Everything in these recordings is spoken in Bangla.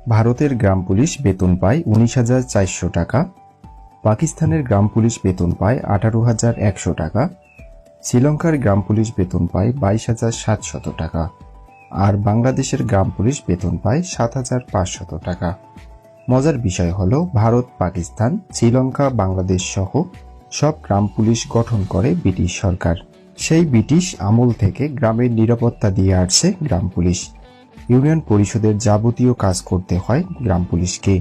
ভারতের গ্রাম পুলিশ বেতন পায় ১৯,৪০০ টাকা, পাকিস্তানের গ্রাম পুলিশ বেতন পায় ১৮,১০০ টাকা, শ্রীলঙ্কার গ্রাম পুলিশ বেতন পায় ২২,৭০০ টাকা, আর বাংলাদেশের গ্রাম পুলিশ বেতন পায় ৭,৫০০ টাকা। মজার বিষয় হল ভারত, পাকিস্তান, শ্রীলঙ্কা, বাংলাদেশ সহ সব গ্রাম পুলিশ গঠন করে ব্রিটিশ সরকার। সেই ব্রিটিশ আমল থেকে গ্রামের নিরাপত্তা দিয়ে আসছে গ্রাম পুলিশ। ইউনিয়ন পরিষদের যাবতীয় কাজ করতে হয় গ্রাম পুলিশকে।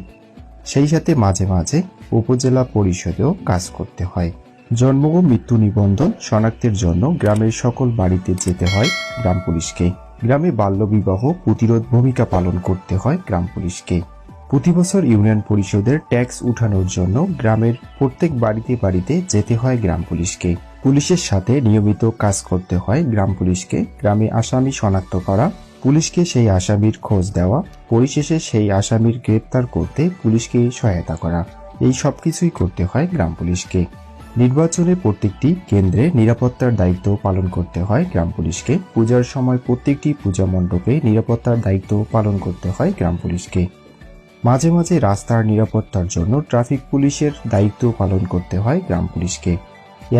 সেই সাথে মাঝে মাঝে উপজেলা পরিষদেও কাজ করতে হয়। জন্ম ও মৃত্যু নিবন্ধন শনাক্তের জন্য গ্রামের সকল বাড়িতে যেতে হয় গ্রাম পুলিশকে। গ্রামে বাল্যবিবাহ প্রতিরোধ ভূমিকা পালন করতে হয় গ্রাম পুলিশকে। প্রতি বছর ইউনিয়ন পরিষদের ট্যাক্স উঠানোর জন্য গ্রামের প্রত্যেক বাড়িতে বাড়িতে যেতে হয় গ্রাম পুলিশকে। পুলিশের সাথে নিয়মিত কাজ করতে হয় গ্রাম পুলিশকে। গ্রামে আসামি শনাক্ত করা, পুলিশকে সেই আসামির খোঁজ দেওয়া, পরিশেষে সেই আসামির গ্রেপ্তার করতে পুলিশকে সহায়তা করা, এই সবকিছুই করতে হয় গ্রাম পুলিশকে। নির্বাচনে প্রত্যেকটি কেন্দ্রে নিরাপত্তার দায়িত্ব পালন করতে হয় গ্রাম পুলিশকে। পূজার সময় প্রত্যেকটি পূজা মণ্ডপে নিরাপত্তার দায়িত্ব পালন করতে হয় গ্রাম পুলিশকে। মাঝে মাঝে রাস্তার নিরাপত্তার জন্য ট্রাফিক পুলিশের দায়িত্ব পালন করতে হয় গ্রাম পুলিশকে।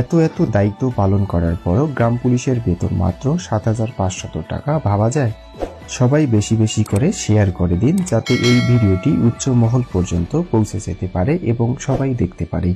এত দায়িত্ব পালন করার পরও গ্রাম পুলিশের বেতন মাত্র ৭,৫০০ টাকা, ভাবা যায়? সবাই বেশি বেশি করে শেয়ার করে দিন যাতে এই ভিডিওটি উচ্চ মহল পর্যন্ত পৌঁছে যেতে পারে এবং সবাই দেখতে পারে।